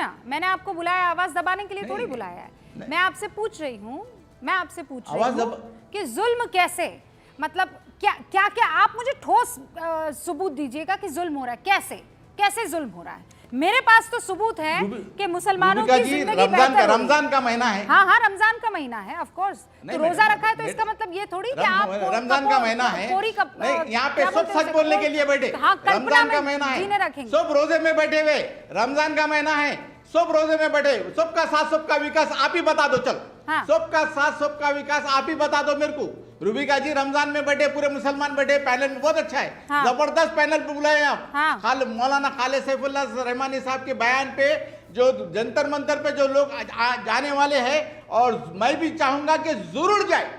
ना, मैंने आपको बुलाया आवाज दबाने के लिए थोड़ी बुलाया है। मैं आपसे पूछ रही हूँ कि जुल्म कैसे, मतलब क्या क्या क्या आप मुझे ठोस सबूत दीजिएगा कि जुल्म हो रहा है, कैसे जुल्म हो रहा है। मेरे पास तो सबूत है कि मुसलमानों की जिंदगी बेहतर, रमजान का महीना है। हाँ रमजान का महीना है, ऑफ कोर्स। तो रोजा रखा है तो इसका मतलब ये थोड़ी कि आप रमजान का महीना है, यहाँ पे सब सच बोलने के लिए बैठे। रमजान का महीना है, सब रोजे में बैठे हुए, रमजान का महीना है, सब रोजे में बैठे, सबका साथ सबका विकास आप ही बता दो। चल सबका साथ सबका विकास आप ही बता दो मेरे को। रूबिका जी रमजान में बैठे, पूरे मुसलमान बैठे पैनल में, बहुत अच्छा है। जबरदस्त पैनल पे बुलाए आप। मौलाना खालिद सैफुल्लाह रहमानी साहब के बयान पे जो जंतर मंतर पे जो लोग जाने वाले हैं, और मैं भी चाहूंगा कि जरूर जाए,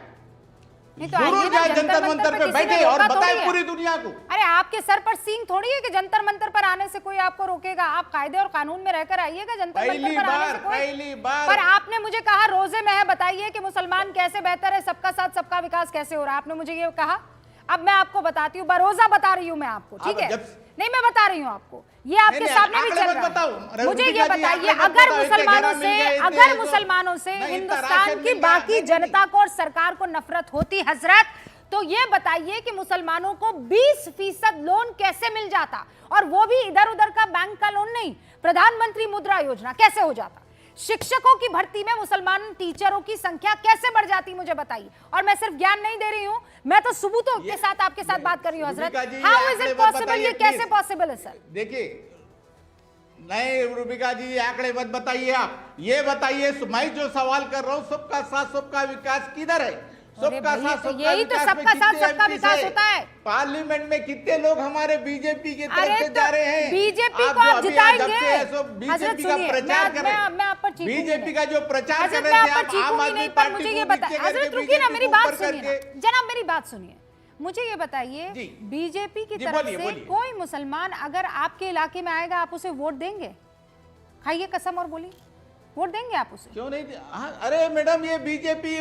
जरूर जाए जंतर मंतर पे बैठे और बताए पूरी दुनिया को। अरे आपके सर पर सींग थोड़ी है कि जंतर मंतर पर आने से कोई आपको रोकेगा। आप कायदे और कानून में रहकर आइएगा, जंतर मंतर पर आने से कोई। पहली बार पर आपने मुझे कहा रोजे में है, बताइए कि मुसलमान कैसे बेहतर है, सबका साथ सबका विकास कैसे हो रहा है, आपने मुझे ये कहा। अब मैं आपको बताती हूँ, बरोजा बता रही हूँ मैं आपको, ठीक है? नहीं, मैं बता रही हूँ आपको, ये आपके सामने भी चल रहा है। मुझे ये बताइए, अगर मुसलमानों से हिंदुस्तान की बाकी जनता को और सरकार को नफरत होती हजरत, तो ये बताइए कि मुसलमानों को 20% लोन कैसे मिल जाता, और वो भी इधर उधर का बैंक का लोन नहीं, प्रधानमंत्री मुद्रा योजना कैसे हो जाता। शिक्षकों की भर्ती में मुसलमान टीचरों की संख्या कैसे बढ़ जाती, मुझे बताइए। और मैं सिर्फ ज्ञान नहीं दे रही हूं, मैं तो सबूतों के साथ आपके साथ बात कर रही हूं हजरत। हाउ इज इट पॉसिबल, ये कैसे पॉसिबल है सर? देखिए, नहीं रूबिका जी आंकड़े मत बताइए, आप ये बताइए, मैं जो सवाल कर रहा हूं, सबका साथ सबका विकास किधर है? सबका साथ तो यही तो सबका साथ सबका विकास होता है। पार्लियामेंट में कितने लोग हमारे बीजेपी की तरफ से जा रहे हैं? बीजेपी को आप जिताएंगे? बीजेपी का प्रचार कर रहे हैं, बीजेपी का जो प्रचार कर रहे थे आप आम आदमी पार्टी को, मुझे ये बताइए हजरत, रुकिए ना, मेरी बात सुनिए जनाब, मेरी बात सुनिए। मुझे ये बताइए, बीजेपी की तरफ से कोई मुसलमान अगर आपके इलाके में आएगा, आप उसे वोट देंगे? खाइए कसम और बोलिए, वोट देंगे आप उसे? क्यों नहीं? अरे मैडम, ये बीजेपी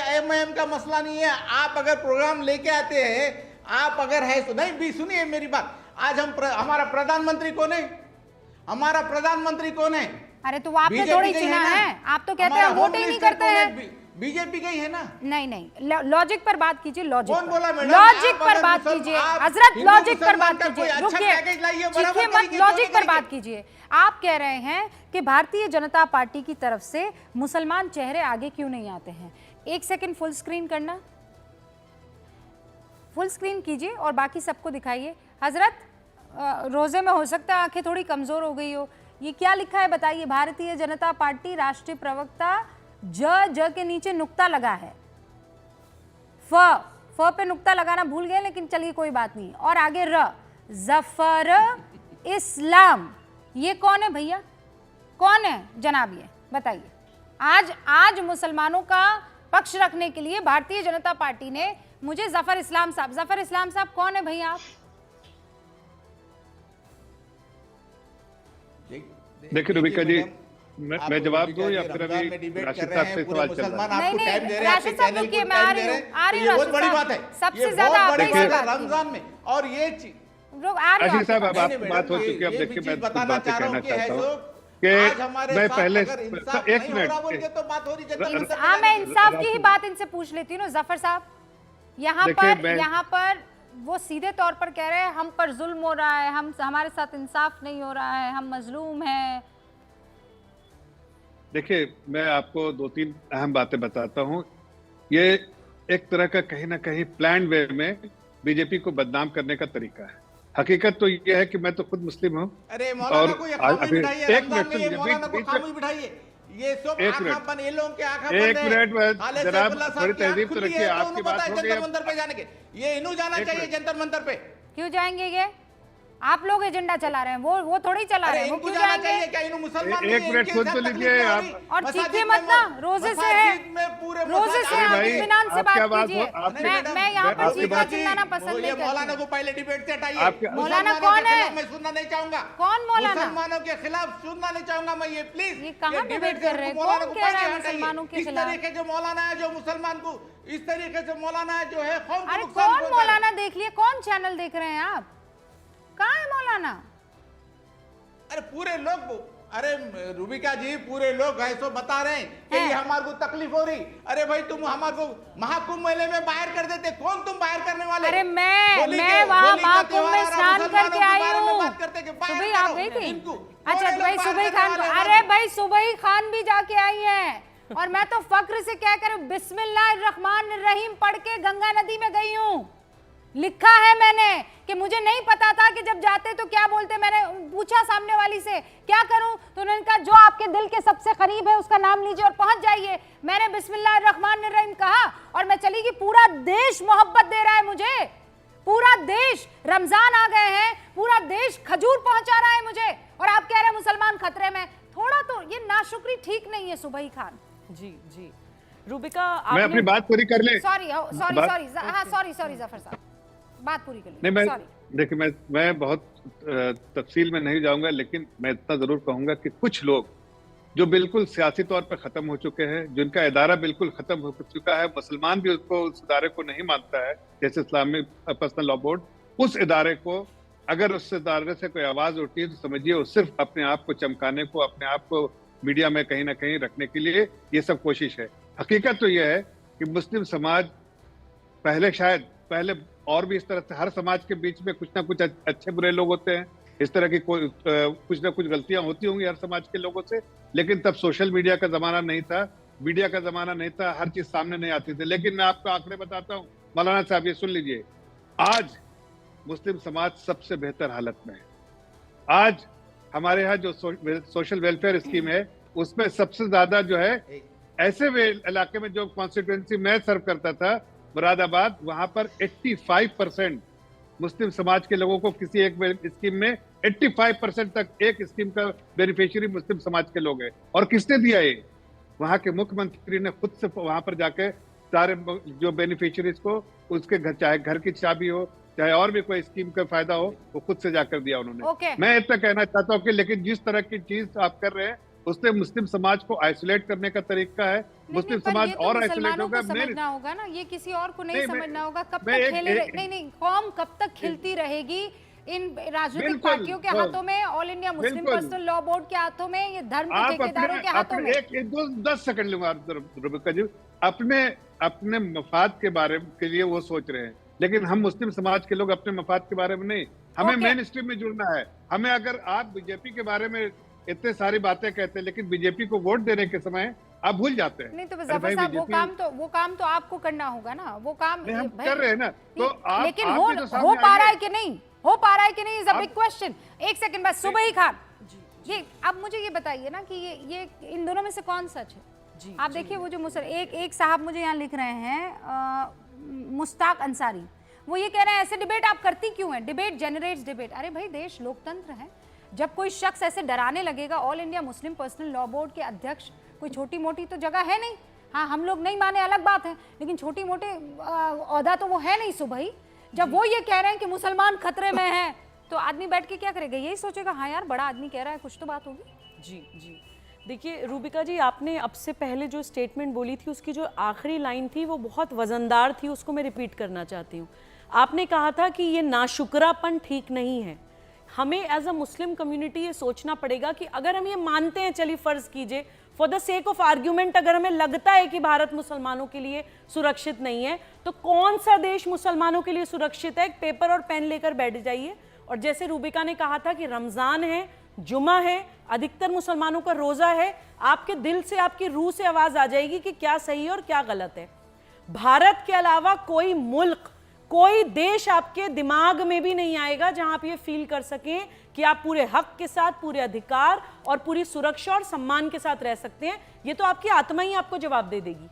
AIMIM का मसला नहीं है। आप अगर प्रोग्राम लेके आते हैं, आप अगर है तो नहीं भी, सुनिए मेरी बात। आज हमारा प्रधानमंत्री कौन है? हमारा प्रधानमंत्री कौन है? अरे तो आपने थोड़ी चुना है, आप तो कहते हैं वोट ही नहीं करते हैं। बीजेपी का ही है ना? नहीं, लॉजिक पर बात कीजिए, लॉजिक कौन बोला मैडम? लॉजिक पर बात कीजिए हजरत, लॉजिक पर बात कीजिए, रुकिए, चीखिए मत, लॉजिक पर बात कीजिए। आप कह रहे हैं कि भारतीय जनता पार्टी की तरफ से मुसलमान चेहरे आगे क्यों नहीं आते हैं? एक सेकंड फुल स्क्रीन करना, फुल स्क्रीन कीजिए और बाकी सबको दिखाइए। हजरत, रोजे में हो सकता है आंखें थोड़ी कमजोर हो गई हो, ये क्या लिखा है बताइए? भारतीय जनता पार्टी राष्ट्रीय प्रवक्ता, ज के नीचे नुक्ता लगा है, फ पे नुक्ता लगाना भूल गए, लेकिन चलिए कोई बात नहीं। और आगे र, जफर इस्लाम, ये कौन है भैया? कौन है जनाब, ये बताइए। आज मुसलमानों का पक्ष रखने के लिए भारतीय जनता पार्टी ने मुझे जफर इस्लाम साहब कौन है भैया आप? देखिए रूबिका जी, मैं जवाब दूं या फिर अभी राशिद साहब से सवाल चल रहा है? नहीं, राशिद साहब रुकिए, मैं आ रही हूँ। बहुत बड़ी बात है, सबसे ज्यादा रमजान में। और ये राशिद साहब, अब आपकी बात हो चुकी है, अब देखिए मैं कुछ बातें कहना चाहता हूँ कि मैं पहले एक मिनट, हाँ मैं इंसाफ की ही बात इनसे पूछ लेती हूँ। जफर साहब, यहाँ पर वो सीधे तौर पर कह रहे हैं हम पर जुल्म हो रहा है, हमारे साथ इंसाफ नहीं हो रहा है, हम मजलूम हैं। देखिए, मैं आपको 2-3 अहम बातें बताता हूँ। ये एक तरह का कहीं ना कहीं प्लान वे में बीजेपी को बदनाम करने का तरीका है। हकीकत तो ये है कि मैं तो खुद मुस्लिम हूँ। अरे मौलाना को एक मिनट ये सब आंखा बंद, ये लोगों के आंखा बंद है। एक मिनट जनाब, थोड़ी तहजीब तो रखिए, आपकी बात हो गई। जंतर मंतर पे जाने के ये इन्हों जाना चाहिए, जंतर मंतर पे क्यों जाएंगे? ये आप लोग एजेंडा चला रहे हैं, वो थोड़ी चला रहे हैं, वो क्यों जाएंगे? क्या इन्हों मुसलमान? एक मिनट सुन तो लीजिए आप, और चीखिए मत ना, रोजे से है, रोजे से आप इत्मीनान से बात कीजिए। मैं यहाँ पर चीखना चिल्लाना पसंद नहीं करती। मौलाना को पहले डिबेट से हटाइए। मौलाना कौन है? मैं सुनना नहीं चाहूंगा। कौन मौलाना? मुसलमानों के खिलाफ सुनना नहीं चाहूंगा मैं, ये प्लीज। ये कहाँ डिबेट कर रहे हैं? कौन कह रहा है मुसलमानों के खिलाफ? इस तरीके जो मौलाना है, जो मुसलमान को इस तरीके से मौलाना है, जो है कौम को अरे नुकसान कौन पहुंचा रहा है। मौलाना? देख लिए, कौन चैनल देख रहे हैं आप? कहाँ है मौलाना? अरे पूरे लोग, अरे रूबिका जी पूरे लोग ऐसो बता रहे हैं कि ये हमारे को तकलीफ हो रही। अरे भाई तुम हमारे को महाकुंभ मेले में बाहर कर देते, कौन तुम बाहर करने वाले? अरे मैं वहाँ महाकुंभ में स्नान करके आई हूँ। सुबह आप गई थी? अच्छा भाई सुबह खान, अरे भाई सुबह खान भी जाके आई है और मैं तो फक्र से क्या करूं, बिस्मिल्लाहिर्रहमानिर्रहीम पढ़ के गंगा नदी में गई हूँ। लिखा है मैंने कि मुझे नहीं पता था कि जब जाते तो क्या बोलते। मैंने पूछा सामने वाली से क्या करूं, तो उन्होंने कहा जो आपके दिल के सबसे करीब है उसका नाम लीजिए और पहुंच जाइए। मैंने बिस्मिल्लाहिर्रहमानिर्रहीम कहा और मैं चली गई। पूरा देश मोहब्बत दे रहा है मुझे, पूरा देश, रमजान आ गए हैं, पूरा देश खजूर पहुंचा रहा है मुझे, और आप कह रहे हैं मुसलमान खतरे में। थोड़ा तो ये नाशुक्री ठीक नहीं है सुबही खान जी। जी रूबिका, मैं अपनी बात पूरी कर ले। सॉरी जफर साहब, बात पूरी कर ली। नहीं, देखिए मैं बहुत तफसील में नहीं जाऊंगा, लेकिन मैं इतना जरूर कहूंगा कि कुछ लोग जो बिल्कुल सियासी तौर पर खत्म हो चुके हैं, जिनका इदारा बिल्कुल खत्म हो चुका है, मुसलमान भी उसको, उस इदारे को नहीं मानता है, जैसे इस्लामिक पर्सनल लॉ बोर्ड, उस इदारे को अगर उस इदारे से कोई आवाज उठती है तो समझिए वो सिर्फ अपने आप को चमकाने को, अपने आप को मीडिया में कहीं ना कहीं रखने के लिए ये सब कोशिश है। हकीकत तो यह है कि मुस्लिम समाज पहले और भी इस तरह से हर समाज के बीच में कुछ ना कुछ अच्छे बुरे लोग होते हैं, इस तरह की कुछ ना कुछ गलतियां होती होंगी हर समाज के लोगों से, लेकिन तब सोशल मीडिया का जमाना नहीं था, मीडिया का जमाना नहीं था, हर चीज सामने नहीं आती थी। लेकिन मैं आपको आंकड़े बताता हूँ मौलाना साहब, ये सुन लीजिए, आज मुस्लिम समाज सबसे बेहतर हालत में है। आज हमारे यहाँ जो सोशल वेलफेयर स्कीम है उसमें सबसे ज्यादा जो है ऐसे इलाके में, जो कॉन्स्टिट्यूएंसी मैं सर्व करता था मुरादाबाद, वहां पर 85% मुस्लिम समाज के लोगों को किसी एक स्कीम में 85% तक एक स्कीम का बेनिफिशियरी मुस्लिम समाज के लोग हैं। और किसने दिया ये? वहां के मुख्यमंत्री ने खुद से वहां पर जाके सारे जो बेनिफिशियरीज को, उसके घर, चाहे घर की चाबी हो, चाहे और भी कोई स्कीम का फायदा हो, वो खुद से जाकर दिया उन्होंने। मैं इतना कहना चाहता हूँ कि लेकिन जिस तरह की चीज आप कर रहे हैं उससे मुस्लिम समाज को आइसोलेट करने का तरीका है। मुस्लिम समाज और आइसोलेट होगा, समझना होगा ना, ये किसी और को नहीं समझना होगा। कब तक खेले नहीं कौम कब तक खिलती रहेगी इन राजनीतिक पार्टियों के हाथों में, all India Muslim personal law board के हाथों में, ये धर्म के ठेकेदारों के हाथों में। 10 सेकंड लूंगा रुबिका जी, अपने मफाद के बारे के लिए वो सोच रहे हैं, लेकिन हम मुस्लिम समाज के लोग अपने मफाद के बारे में नहीं। हमें मेन स्ट्रीम में जुड़ना है। हमें, अगर आप बीजेपी के बारे में इतने सारी बातें कहते हैं लेकिन बीजेपी को वोट देने के समय आप भूल जाते हैं। नहीं तो जफर साहब, वो काम तो आपको करना होगा ना, वो काम हम कर रहे हैं ना, तो आप, लेकिन हो पा रहा है कि नहीं, हो पा रहा है कि नहीं, इज अ बिग क्वेश्चन। एक सेकंड बस, सुबही खान, ये अब मुझे ये बताइए ना कि ये इन दोनों में से कौन सच है? जी, आप देखिए वो जो एक साहब मुझे यहाँ लिख रहे हैं, मुश्ताक अंसारी, वो ये कह रहे हैं ऐसे डिबेट आप करती क्यों हैं? Debate generates debate. अरे भाई देश लोकतंत्र है, जब कोई शख्स ऐसे डराने लगेगा, all India Muslim personal law board के अध्यक्ष कोई छोटी मोटी तो जगह है नहीं। हाँ, हम लोग नहीं माने अलग बात है, लेकिन छोटी मोटे ओहदा तो वो है नहीं। सुबह जब वो ये कह रहे हैं कि मुसलमान खतरे में हैं, तो आदमी बैठ के क्या करेगा? यही सोचेगा हाँ यार बड़ा आदमी कह रहा है, कुछ तो बात होगी। जी देखिए रूबिका जी, आपने अब से पहले जो स्टेटमेंट बोली थी उसकी जो आखिरी लाइन थी वो बहुत वजनदार थी, उसको मैं रिपीट करना चाहती हूँ। आपने कहा था कि ये नाशुक्रापन ठीक नहीं है। हमें एज अ मुस्लिम कम्युनिटी ये सोचना पड़ेगा कि अगर हम ये मानते हैं, चलिए फर्ज कीजिए for the sake of argument, अगर हमें लगता है कि भारत मुसलमानों के लिए सुरक्षित नहीं है, तो कौन सा देश मुसलमानों के लिए सुरक्षित है? एक पेपर और पेन लेकर बैठ जाइए, और जैसे रूबिका ने कहा था कि रमजान है, जुमा है, अधिकतर मुसलमानों का रोजा है, आपके दिल से, आपकी रूह से आवाज आ जाएगी कि क्या सही और क्या गलत है। भारत के अलावा कोई मुल्क, कोई देश आपके दिमाग में भी नहीं आएगा जहां आप ये फील कर सकें कि आप पूरे हक के साथ, पूरे अधिकार और पूरी सुरक्षा और सम्मान के साथ रह सकते हैं। ये तो आपकी आत्मा ही आपको जवाब दे देगी।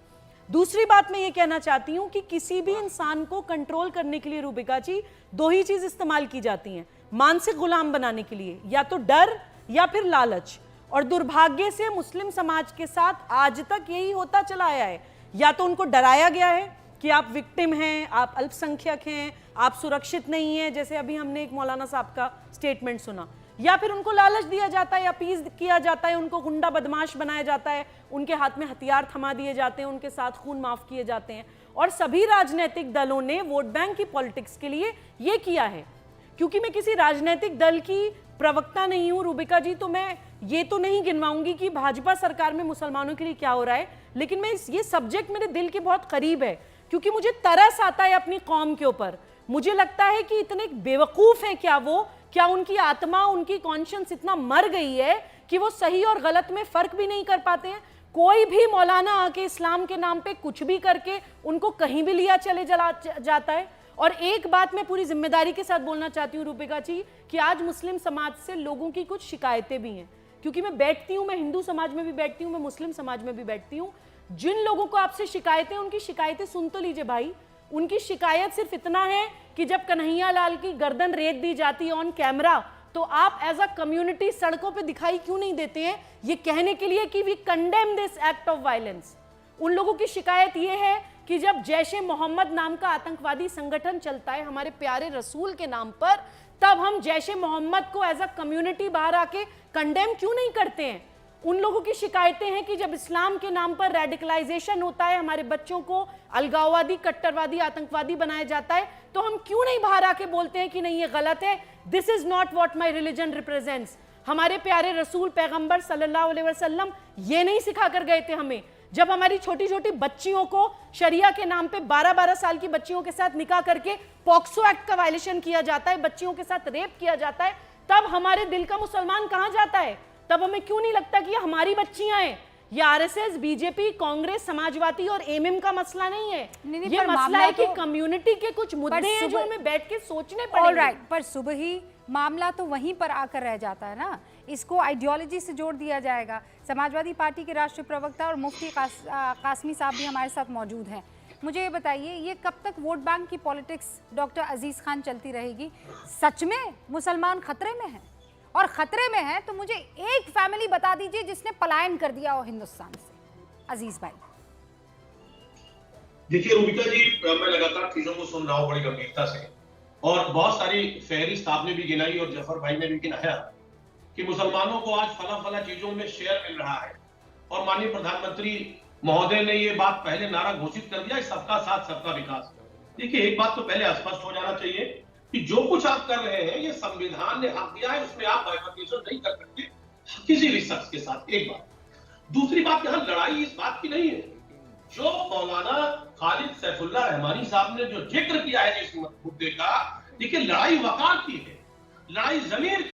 दूसरी बात मैं ये कहना चाहती हूं कि किसी भी इंसान को कंट्रोल करने के लिए रूबिका जी दो ही चीज इस्तेमाल की जाती हैं मानसिक गुलाम बनाने के लिए, या तो डर या फिर लालच। और दुर्भाग्य से मुस्लिम समाज के साथ आज तक यही होता चला आया है। या तो उनको डराया गया है कि आप विक्टिम हैं, आप अल्पसंख्यक हैं, आप सुरक्षित नहीं हैं, जैसे अभी हमने एक मौलाना साहब का स्टेटमेंट सुना, या फिर उनको लालच दिया जाता है, अपीज किया जाता है, उनको गुंडा बदमाश बनाया जाता है, उनके हाथ में हथियार थमा दिए जाते हैं, उनके साथ खून माफ किए जाते हैं। और सभी राजनीतिक दलों ने वोट बैंक की पॉलिटिक्स के लिए ये किया है। क्योंकि मैं किसी राजनीतिक दल की प्रवक्ता नहीं हूं रूबिका जी, तो मैं ये तो नहीं गिनवाऊंगी कि भाजपा सरकार में मुसलमानों के लिए क्या हो रहा है, लेकिन मैं ये सब्जेक्ट मेरे दिल के बहुत करीब है, क्योंकि मुझे तरस आता है अपनी कौम के ऊपर। मुझे लगता है कि इतने बेवकूफ हैं क्या उनकी आत्मा, उनकी कॉन्शियंस इतना मर गई है कि वो सही और गलत में फर्क भी नहीं कर पाते हैं। कोई भी मौलाना आके इस्लाम के नाम पे कुछ भी करके उनको कहीं भी लिया चले जाता है। और एक बात मैं पूरी जिम्मेदारी के साथ बोलना चाहती हूँ रूबिका जी, कि आज मुस्लिम समाज से लोगों की कुछ शिकायतें भी हैं, क्योंकि मैं बैठती हूँ, मैं हिंदू समाज में भी बैठती हूँ, मैं मुस्लिम समाज में भी बैठती हूँ। जिन लोगों को आपसे शिकायतें, उनकी शिकायतें सुन तो लीजिए भाई। उनकी शिकायत सिर्फ इतना है कि जब कन्हैया लाल की गर्दन रेत दी जाती है ऑन कैमरा, तो आप एज अ कम्युनिटी सड़कों पे दिखाई क्यों नहीं देते हैं, ये कहने के लिए कि we condemn this act of violence. उन लोगों की शिकायत ये है कि जब जैशे मोहम्मद नाम का आतंकवादी संगठन चलता है हमारे प्यारे रसूल के नाम पर, तब हम जैशे मोहम्मद को एज अ कम्युनिटी बाहर आके कंडेम क्यों नहीं करते हैं। उन लोगों की शिकायतें हैं कि जब इस्लाम के नाम पर रेडिकलाइजेशन होता है, हमारे बच्चों को अलगाववादी, कट्टरवादी, आतंकवादी बनाया जाता है, तो हम क्यों नहीं बाहर आके बोलते हैं कि नहीं ये गलत है, this is not what my religion represents. हमारे प्यारे रसूल पैगंबर सल्लल्लाहु अलैहि वसल्लम ये नहीं सिखा कर गए थे हमें। जब हमारी छोटी छोटी बच्चियों को शरिया के नाम पे 12-12 साल की बच्चियों के साथ निकाह करके पॉक्सो एक्ट का वायलेशन किया जाता है, बच्चियों के साथ रेप किया जाता है, तब हमारे दिल का मुसलमान कहां जाता है? तब हमें क्यों नहीं लगता कि ये हमारी बच्चियां हैं? ये आरएसएस, बीजेपी, कांग्रेस, समाजवादी और एमएम का मसला नहीं है। ये मसला है कि कम्युनिटी के कुछ मुद्दे हैं जो हमें बैठ के सोचने पड़ेंगे। ऑलराइट, पर सुबह ही मामला तो वहीं पर आकर रह जाता है ना, इसको आइडियोलॉजी से जोड़ दिया जाएगा। समाजवादी पार्टी के राष्ट्रीय प्रवक्ता और मुफ्ती कासमी साहब भी हमारे साथ मौजूद हैं। मुझे ये बताइए, ये कब तक वोट बैंक की पॉलिटिक्स डॉक्टर अजीज खान चलती रहेगी? सच में मुसलमान खतरे में हैं, और खतरे में है तो मुझे एक फैमिली बता दीजिए जिसने पलायन कर दिया हो हिंदुस्तान से। अजीज भाई। देखिए रूबिका जी, मैं लगातार चीजों को सुन रहा हूँ बड़ी गंभीरता से, और बहुत सारी फहरिस्त आपने भी गिनाई और जफर भाई ने भी गिनाया कि मुसलमानों को आज फला फला चीजों में शेयर मिल रहा है। और माननीय प्रधानमंत्री महोदय ने ये बात पहले नारा घोषित कर दिया, सबका साथ सबका विकास। देखिए एक बात तो पहले स्पष्ट हो जाना चाहिए कि जो कुछ आप कर रहे हैं ये संविधान ने हक दिया है, उसमें आप बाइफरकेशन नहीं कर सकते किसी भी शख्स के साथ। एक बात। दूसरी बात, यहां लड़ाई इस बात की नहीं है, जो मौलाना खालिद सैफुल्लाह रहमानी साहब ने जो जिक्र किया है इस मुद्दे का, देखिए लड़ाई वकार की है, लड़ाई जमीर